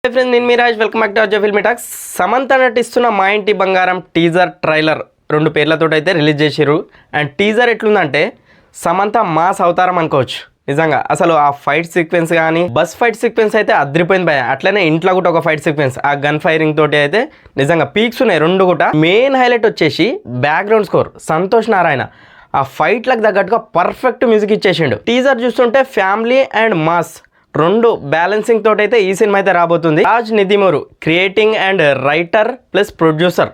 Friends నేను Miraj welcome back to Arja filmy talks. Samantha నటిస్తున్న మా ఇంటి బంగారం టీజర్ ట్రైలర్ రెండు పేర్లతో అయితే రిలీజ్ చేసిర్రు. అండ్ టీజర్ ఎట్లుందంటే సమంత మాస్ అవతారం అనుకోవచ్చు. నిజంగా అసలు ఆ ఫైట్ సీక్వెన్స్ కానీ బస్ ఫైట్ సీక్వెన్స్ అయితే అద్రిపోయింది భయ. అట్లనే ఇంట్లో కూడా ఒక ఫైట్ సీక్వెన్స్ ఆ గన్ ఫైరింగ్ తోటి అయితే నిజంగా పీక్స్ ఉన్నాయి రెండు కూడా. మెయిన్ హైలైట్ వచ్చేసి బ్యాక్గ్రౌండ్ స్కోర్ సంతోష్ నారాయణ ఆ ఫైట్లకు తగ్గట్టుగా పర్ఫెక్ట్ మ్యూజిక్ ఇచ్చేసిండు. టీజర్ చూస్తుంటే ఫ్యామిలీ అండ్ మాస్ రెండు బ్యాలెన్సింగ్ తోటి అయితే ఈ సినిమా అయితే రాబోతుంది. Raj Nidimoru creating and writer plus producer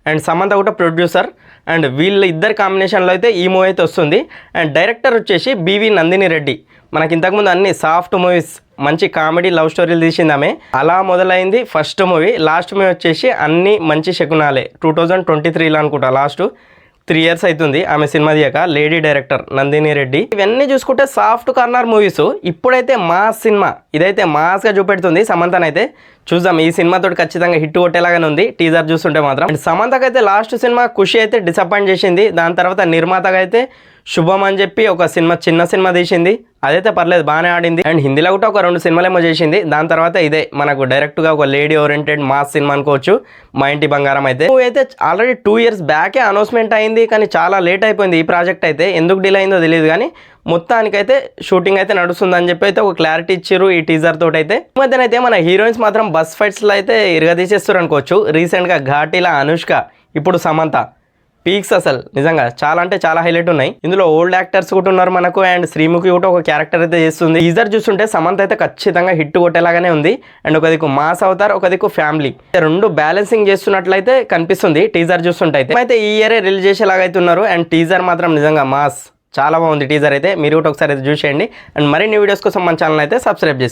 and Samantha కూడా ప్రొడ్యూసర్. అండ్ వీళ్ళ ఇద్దరు కాంబినేషన్లో అయితే ఈ మూవీ అయితే వస్తుంది. అండ్ డైరెక్టర్ వచ్చేసి బివి నందిని రెడ్డి. మనకి ఇంతకుముందు అన్ని సాఫ్ట్ మూవీస్ మంచి కామెడీ లవ్ స్టోరీలు తీసింది ఆమె. అలా మొదలైంది ఫస్ట్ మూవీ. లాస్ట్ మూవీ వచ్చేసి అన్ని మంచి శకునాలే 2023లో అనుకుంటా. లాస్ట్ 3 years అవుతుంది ఆమె సినిమా తీయక. Lady director Nandini Reddy. ఇవన్నీ చూసుకుంటే సాఫ్ట్ కార్నర్ మూవీస్. ఇప్పుడైతే మాస్ సినిమా ఇదైతే మాస్గా చూపెడుతుంది సమంతనైతే. చూద్దాం ఈ సినిమాతో ఖచ్చితంగా హిట్ కొట్టేలాగానే ఉంది టీజర్ చూస్తుంటే మాత్రం. అండ్ సమంతకైతే లాస్ట్ సినిమా ఖుషి అయితే డిసప్పాయింట్ చేసింది. దాని తర్వాత నిర్మాతగా అయితే శుభం అని చెప్పి ఒక సినిమా చిన్న సినిమా తీసింది. అదైతే పర్లేదు బాగానే ఆడింది. అండ్ హిందీలో కూడా ఒక 2 సినిమాలేమో చేసింది. దాని తర్వాత ఇదే మనకు డైరెక్ట్గా ఒక లేడీ ఓరియంటెడ్ మాస్ సినిమా అనుకోవచ్చు మా ఇంటి బంగారం అయితే. అయితే ఆల్రెడీ 2 years బ్యాకే అనౌన్స్మెంట్ అయింది కానీ చాలా లేట్ అయిపోయింది ఈ ప్రాజెక్ట్ అయితే. ఎందుకు డిలే అయిందో తెలియదు కానీ మొత్తానికైతే షూటింగ్ అయితే నడుస్తుందని చెప్పి అయితే ఒక క్లారిటీ ఇచ్చారు ఈ టీజర్ తోటి అయితే. ఈ మధ్యన అయితే మన హీరోయిన్స్ మాత్రం బస్ ఫైట్స్లో అయితే ఇరగదీసేస్తారు అనుకోవచ్చు. రీసెంట్గా ఘాటీలా అనుష్క, ఇప్పుడు సమంత పీక్స్ అసలు నిజంగా చాలా అంటే చాలా హైలైట్ ఉన్నాయి. ఇందులో ఓల్డ్ యాక్టర్స్ కూడా ఉన్నారు మనకు. అండ్ శ్రీముఖి కూడా ఒక క్యారెక్టర్ అయితే చేస్తుంది. టీజర్ చూస్తుంటే సమంత అయితే ఖచ్చితంగా హిట్ కొట్టేలాగానే ఉంది. అండ్ ఒక దిక్కు మాస్ అవుతారు, ఒక దిక్కు ఫ్యామిలీ, రెండు బ్యాలెన్సింగ్ చేస్తున్నట్లయితే కనిపిస్తుంది టీజర్ చూస్తుంటే అయితే ఈ ఇయరే రిలీజ్ చేసేలాగా అయితే ఉన్నారు. అండ్ టీజర్ మాత్రం నిజంగా మాస్ చాలా బాగుంది టీజర్ అయితే. మీరు కూడా ఒకసారి అయితే చూసేయండి. అండ్ మరిన్ని వీడియోస్ కోసం మన ఛానల్ అయితే సబ్స్క్రైబ్ చేసి